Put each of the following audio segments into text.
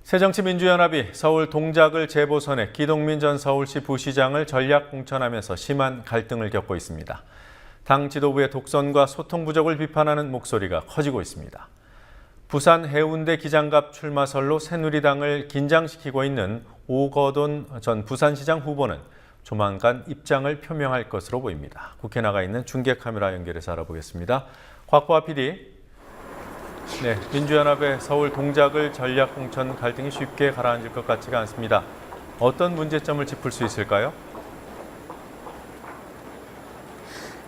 새정치민주연합이 서울 동작을 재보선해 기동민 전 서울시 부시장을 전략 공천하면서 심한 갈등을 겪고 있습니다. 당 지도부의 독선과 소통 부족을 비판하는 목소리가 커지고 있습니다. 부산 해운대 기장갑 출마설로 새누리당을 긴장시키고 있는 오거돈 전 부산시장 후보는 조만간 입장을 표명할 것으로 보입니다. 국회 나가 있는 중계 카메라 연결해서 알아보겠습니다. 곽보아 PD. 네, 민주연합의 서울 동작을 전략 공천 갈등이 쉽게 가라앉을 것 같지가 않습니다. 어떤 문제점을 짚을 수 있을까요?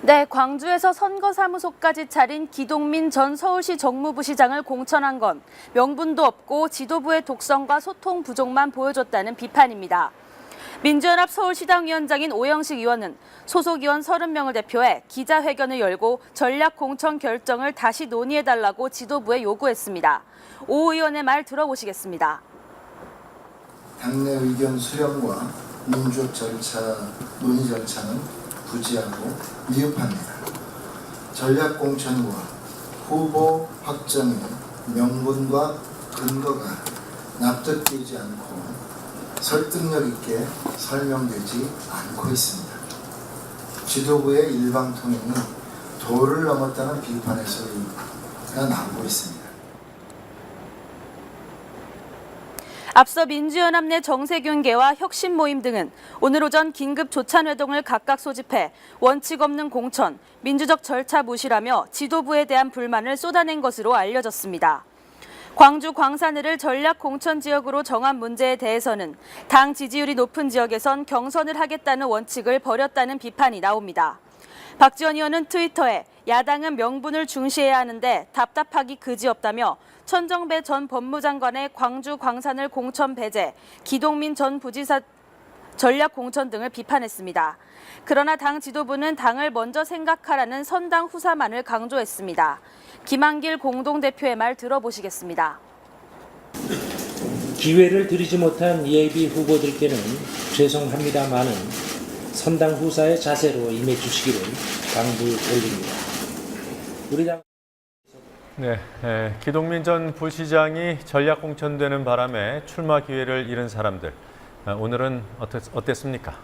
네, 광주에서 선거사무소까지 차린 기동민 전 서울시 정무부시장을 공천한 건 명분도 없고 지도부의 독선과 소통 부족만 보여줬다는 비판입니다. 민주연합 서울시당위원장인 오영식 의원은 소속 의원 30명을 대표해 기자회견을 열고 전략 공천 결정을 다시 논의해달라고 지도부에 요구했습니다. 오 의원의 말 들어보시겠습니다. 당내 의견 수렴과 민주적 절차, 논의 절차는 부지하고 미흡합니다. 전략 공천과 후보 확정의 명분과 근거가 납득되지 않고 설득력 있게 설명되지 않고 있습니다. 지도부의 일방통행이 도를 넘었다는 비판의 소리가 나오고 있습니다. 앞서 민주연합 내 정세균계와 혁신모임 등은 오늘 오전 긴급 조찬회동을 각각 소집해 원칙 없는 공천, 민주적 절차 무시라며 지도부에 대한 불만을 쏟아낸 것으로 알려졌습니다. 광주 광산을을 전략 공천 지역으로 정한 문제에 대해서는 당 지지율이 높은 지역에선 경선을 하겠다는 원칙을 버렸다는 비판이 나옵니다. 박지원 의원은 트위터에 야당은 명분을 중시해야 하는데 답답하기 그지없다며 천정배 전 법무장관의 광주 광산을 공천 배제, 기동민 전 부지사 전략 공천 등을 비판했습니다. 그러나 당 지도부는 당을 먼저 생각하라는 선당 후사만을 강조했습니다. 김한길 공동대표의 말 들어보시겠습니다. 기회를 드리지 못한 예비 후보들께는 죄송합니다마는 선당 후사의 자세로 임해 주시기를 당부 올립니다. 우리 당 기동민 전 부시장이 전략 공천되는 바람에 출마 기회를 잃은 사람들, 오늘은 어땠습니까?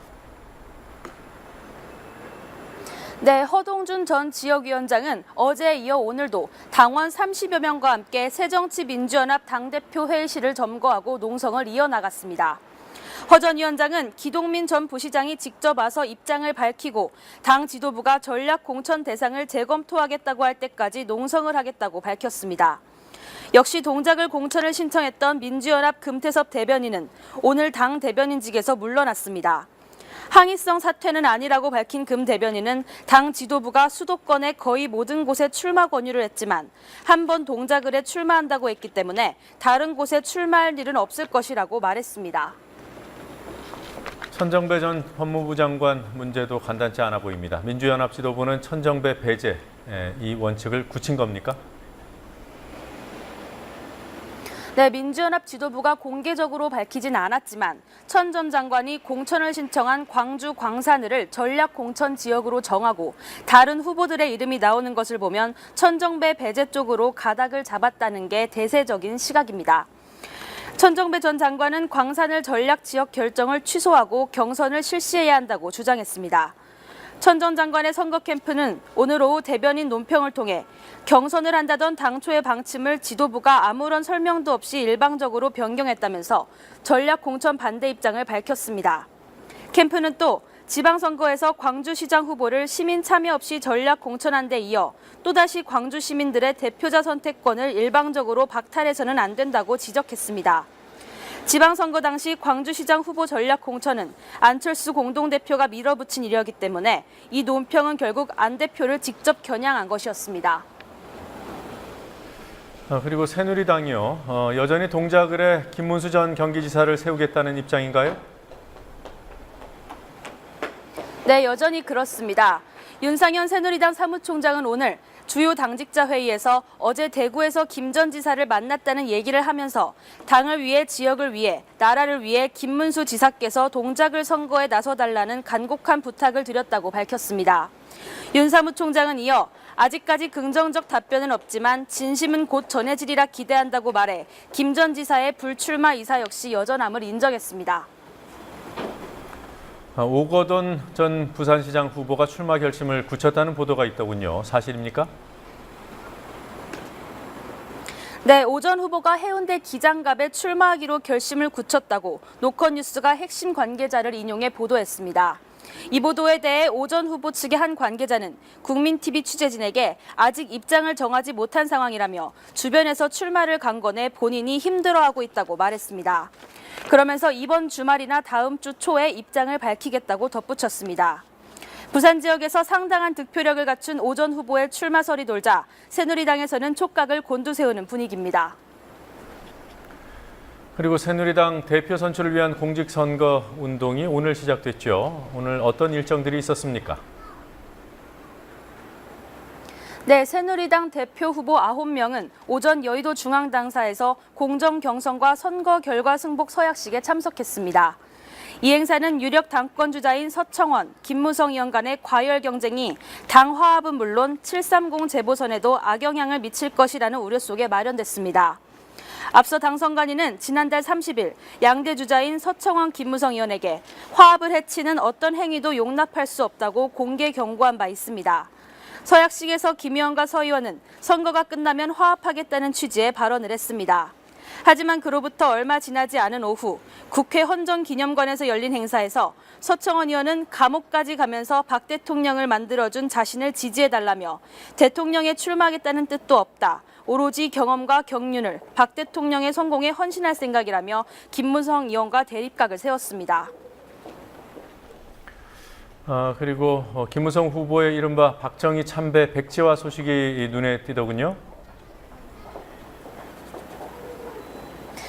네, 허동준 전 지역위원장은 어제에 이어 오늘도 당원 30여 명과 함께 새정치민주연합 당대표 회의실을 점거하고 농성을 이어나갔습니다. 허 전 위원장은 기동민 전 부시장이 직접 와서 입장을 밝히고 당 지도부가 전략 공천 대상을 재검토하겠다고 할 때까지 농성을 하겠다고 밝혔습니다. 역시 동작을 공천을 신청했던 민주연합 금태섭 대변인은 오늘 당 대변인직에서 물러났습니다. 항의성 사퇴는 아니라고 밝힌 금 대변인은 당 지도부가 수도권의 거의 모든 곳에 출마 권유를 했지만 한 번 동작을에 출마한다고 했기 때문에 다른 곳에 출마할 일은 없을 것이라고 말했습니다. 천정배 전 법무부 장관 문제도 간단치 않아 보입니다. 민주연합 지도부는 천정배 배제, 이 원칙을 굳힌 겁니까? 네, 민주연합 지도부가 공개적으로 밝히진 않았지만 천 전 장관이 공천을 신청한 광주 광산을을 전략 공천 지역으로 정하고 다른 후보들의 이름이 나오는 것을 보면 천정배 배제 쪽으로 가닥을 잡았다는 게 대세적인 시각입니다. 천정배 전 장관은 광산을 전략 지역 결정을 취소하고 경선을 실시해야 한다고 주장했습니다. 천 전 장관의 선거 캠프는 오늘 오후 대변인 논평을 통해 경선을 한다던 당초의 방침을 지도부가 아무런 설명도 없이 일방적으로 변경했다면서 전략 공천 반대 입장을 밝혔습니다. 캠프는 또 지방선거에서 광주시장 후보를 시민 참여 없이 전략 공천한 데 이어 또다시 광주 시민들의 대표자 선택권을 일방적으로 박탈해서는 안 된다고 지적했습니다. 지방선거 당시 광주시장 후보 전략 공천은 안철수 공동대표가 밀어붙인 일이었기 때문에 이 논평은 결국 안 대표를 직접 겨냥한 것이었습니다. 그리고 새누리당이요. 여전히 동작을 해 김문수 전 경기지사를 세우겠다는 입장인가요? 네, 여전히 그렇습니다. 윤상현 새누리당 사무총장은 오늘 주요 당직자 회의에서 어제 대구에서 김 전 지사를 만났다는 얘기를 하면서 당을 위해 지역을 위해 나라를 위해 김문수 지사께서 동작을 선거에 나서달라는 간곡한 부탁을 드렸다고 밝혔습니다. 윤 사무총장은 이어 아직까지 긍정적 답변은 없지만 진심은 곧 전해지리라 기대한다고 말해 김 전 지사의 불출마 이사 역시 여전함을 인정했습니다. 오거돈 전 부산시장 후보가 출마 결심을 굳혔다는 보도가 있더군요. 사실입니까? 네, 오 전 후보가 해운대 기장갑에 출마하기로 결심을 굳혔다고 노컷뉴스가 핵심 관계자를 인용해 보도했습니다. 이 보도에 대해 오 전 후보 측의 한 관계자는 국민TV 취재진에게 아직 입장을 정하지 못한 상황이라며 주변에서 출마를 강권해 본인이 힘들어하고 있다고 말했습니다. 그러면서 이번 주말이나 다음 주 초에 입장을 밝히겠다고 덧붙였습니다. 부산 지역에서 상당한 득표력을 갖춘 오 전 후보의 출마설이 돌자 새누리당에서는 촉각을 곤두세우는 분위기입니다. 그리고 새누리당 대표 선출을 위한 공직선거 운동이 오늘 시작됐죠. 오늘 어떤 일정들이 있었습니까? 네, 새누리당 대표 후보 9명은 오전 여의도 중앙당사에서 공정 경선과 선거 결과 승복 서약식에 참석했습니다. 이 행사는 유력 당권주자인 서청원, 김무성 의원 간의 과열 경쟁이 당 화합은 물론 730 재보선에도 악영향을 미칠 것이라는 우려 속에 마련됐습니다. 앞서 당선관위는 지난달 30일 양대 주자인 서청원, 김무성 의원에게 화합을 해치는 어떤 행위도 용납할 수 없다고 공개 경고한 바 있습니다. 서약식에서 김 의원과 서 의원은 선거가 끝나면 화합하겠다는 취지의 발언을 했습니다. 하지만 그로부터 얼마 지나지 않은 오후 국회 헌정기념관에서 열린 행사에서 서청원 의원은 감옥까지 가면서 박 대통령을 만들어준 자신을 지지해달라며 대통령에 출마하겠다는 뜻도 없다. 오로지 경험과 경륜을 박 대통령의 성공에 헌신할 생각이라며 김무성 의원과 대립각을 세웠습니다. 그리고 김무성 후보의 이른바 박정희 참배 백지화 소식이 눈에 띄더군요.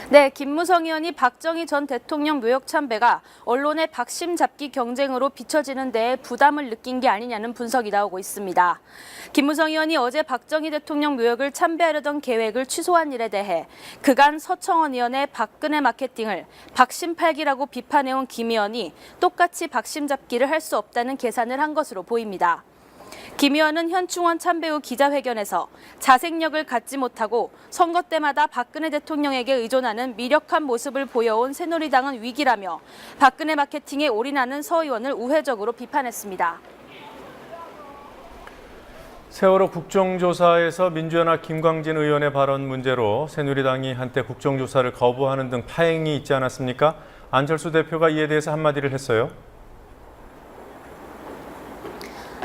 네, 김무성 의원이 박정희 전 대통령 묘역 참배가 언론의 박심 잡기 경쟁으로 비춰지는 데에 부담을 느낀 게 아니냐는 분석이 나오고 있습니다. 김무성 의원이 어제 박정희 대통령 묘역을 참배하려던 계획을 취소한 일에 대해 그간 서청원 의원의 박근혜 마케팅을 박심팔기라고 비판해온 김 의원이 똑같이 박심 잡기를 할 수 없다는 계산을 한 것으로 보입니다. 김 의원은 현충원 참배 후 기자회견에서 자생력을 갖지 못하고 선거 때마다 박근혜 대통령에게 의존하는 미력한 모습을 보여온 새누리당은 위기라며 박근혜 마케팅에 올인하는 서 의원을 우회적으로 비판했습니다. 세월호 국정조사에서 민주연합 김광진 의원의 발언 문제로 새누리당이 한때 국정조사를 거부하는 등 파행이 있지 않았습니까? 안철수 대표가 이에 대해서 한마디를 했어요.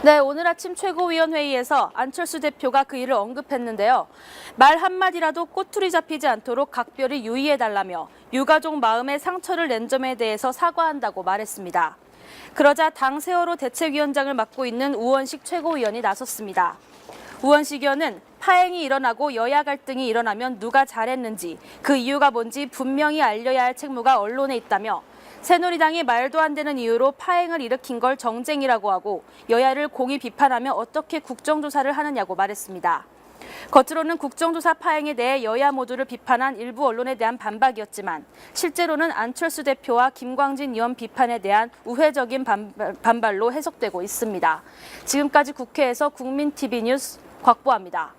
네, 오늘 아침 최고위원회의에서 안철수 대표가 그 일을 언급했는데요. 말 한마디라도 꼬투리 잡히지 않도록 각별히 유의해달라며 유가족 마음에 상처를 낸 점에 대해서 사과한다고 말했습니다. 그러자 당 세월호 대책위원장을 맡고 있는 우원식 최고위원이 나섰습니다. 우원식 의원은 파행이 일어나고 여야 갈등이 일어나면 누가 잘했는지 그 이유가 뭔지 분명히 알려야 할 책무가 언론에 있다며 새누리당이 말도 안 되는 이유로 파행을 일으킨 걸 정쟁이라고 하고 여야를 공히 비판하며 어떻게 국정조사를 하느냐고 말했습니다. 겉으로는 국정조사 파행에 대해 여야 모두를 비판한 일부 언론에 대한 반박이었지만 실제로는 안철수 대표와 김광진 의원 비판에 대한 우회적인 반발로 해석되고 있습니다. 지금까지 국회에서 국민TV 뉴스 곽보아입니다.